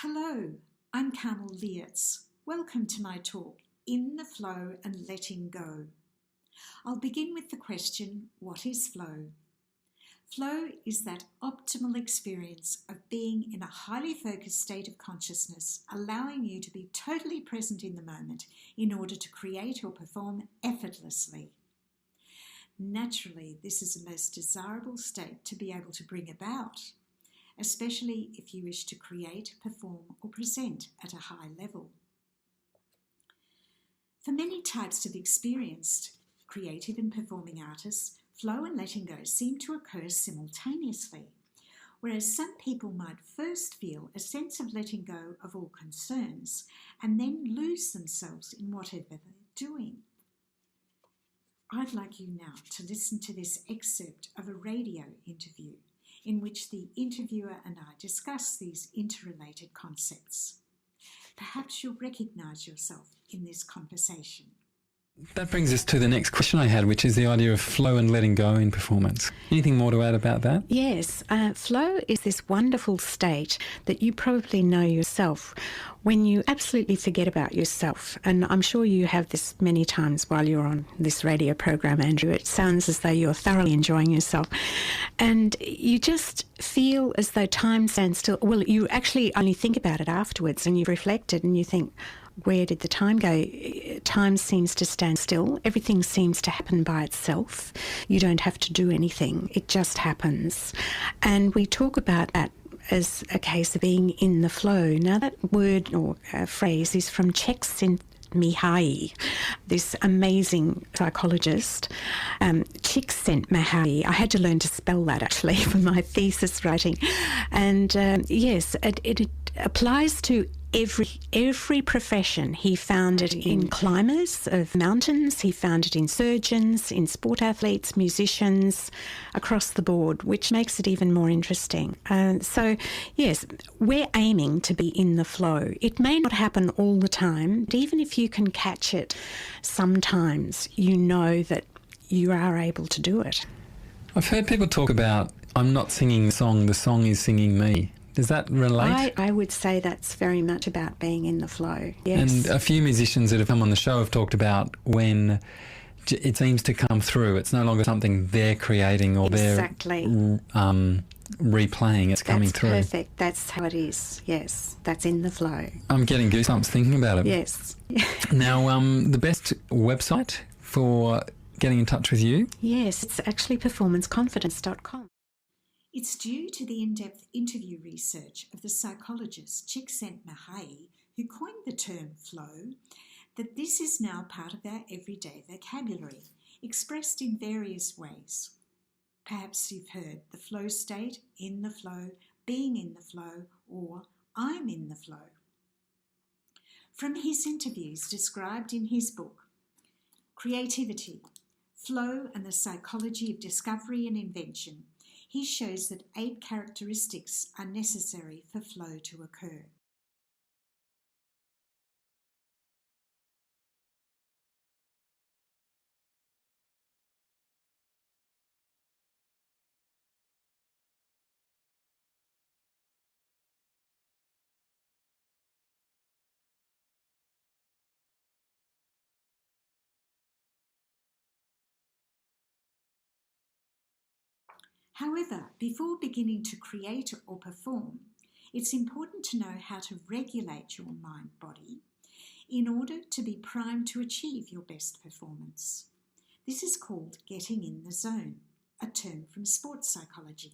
Hello, I'm Carmel. Welcome to my talk, In the Flow and Letting Go. I'll begin with the question, what is flow? Flow is that optimal experience of being in a highly focused state of consciousness, allowing you to be totally present in the moment in order to create or perform effortlessly. Naturally, this is the most desirable state to be able to bring about, especially if you wish to create, perform, or present at a high level. For many types of experienced creative and performing artists, flow and letting go seem to occur simultaneously, whereas some people might first feel a sense of letting go of all concerns and then lose themselves in whatever they're doing. I'd like you now to listen to this excerpt of a radio interview in which the interviewer and I discuss these interrelated concepts. Perhaps you'll recognise yourself in this conversation. That brings us to the next question I had, which is the idea of flow and letting go in performance. Anything more to add about that? Yes, flow is this wonderful state that you probably know yourself when you absolutely forget about yourself. And I'm sure you have this many times while you're on this radio program, Andrew. It sounds as though you're thoroughly enjoying yourself. And you just feel as though time stands still. Well, you actually only think about it afterwards and you've reflected and you think, where did the time go? Time seems to stand still. Everything seems to happen by itself. You don't have to do anything. It just happens. And we talk about that as a case of being in the flow. Now, that word or phrase is from Csikszentmihalyi, this amazing psychologist. Csikszentmihalyi. I had to learn to spell that actually for my thesis writing. And yes, it applies to every profession. He found it in climbers of mountains, he found it in surgeons, in sport athletes, musicians, across the board, which makes it even more interesting. So, yes, we're aiming to be in the flow. It may not happen all the time, but even if you can catch it sometimes, you know that you are able to do it. I've heard people talk about, I'm not singing the song is singing me. Does that relate? I would say that's very much about being in the flow, yes. And a few musicians that have come on the show have talked about when it seems to come through. It's no longer something they're creating or exactly. they're replaying. It's coming through. That's perfect. That's how it is, yes. That's in the flow. I'm getting goosebumps thinking about it. Yes. Now, the best website for getting in touch with you? Yes, it's actually performanceconfidence.com. It's due to the in-depth interview research of the psychologist Csikszentmihalyi, who coined the term flow, that this is now part of our everyday vocabulary, expressed in various ways. Perhaps you've heard the flow state, in the flow, being in the flow, or I'm in the flow. From his interviews described in his book, Creativity, Flow and the Psychology of Discovery and Invention, he shows that 8 characteristics are necessary for flow to occur. However, before beginning to create or perform, it's important to know how to regulate your mind-body in order to be primed to achieve your best performance. This is called getting in the zone, a term from sports psychology.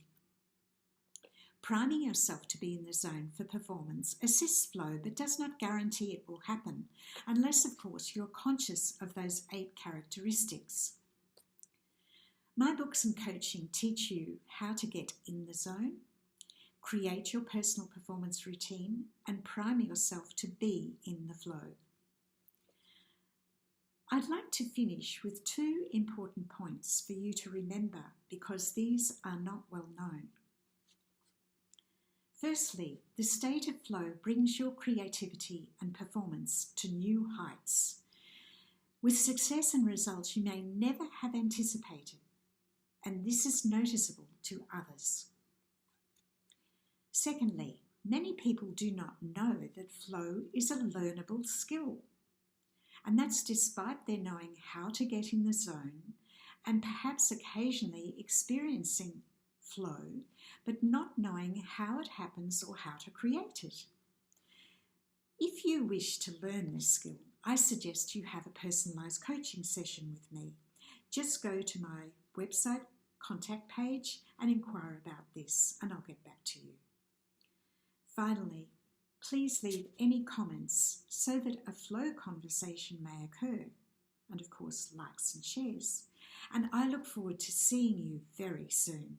Priming yourself to be in the zone for performance assists flow but does not guarantee it will happen, unless, of course, you're conscious of those 8 characteristics. My books and coaching teach you how to get in the zone, create your personal performance routine, and prime yourself to be in the flow. I'd like to finish with 2 important points for you to remember because these are not well known. Firstly, the state of flow brings your creativity and performance to new heights, with success and results you may never have anticipated. And this is noticeable to others. Secondly, Many people do not know that flow is a learnable skill. And that's despite their knowing how to get in the zone and perhaps occasionally experiencing flow, but not knowing how it happens or how to create it. If you wish to learn this skill, I suggest you have a personalised coaching session with me. Just go to my website contact page and inquire about this, and I'll get back to you. Finally, please leave any comments so that a flow conversation may occur, and of course likes and shares. And I look forward to seeing you very soon.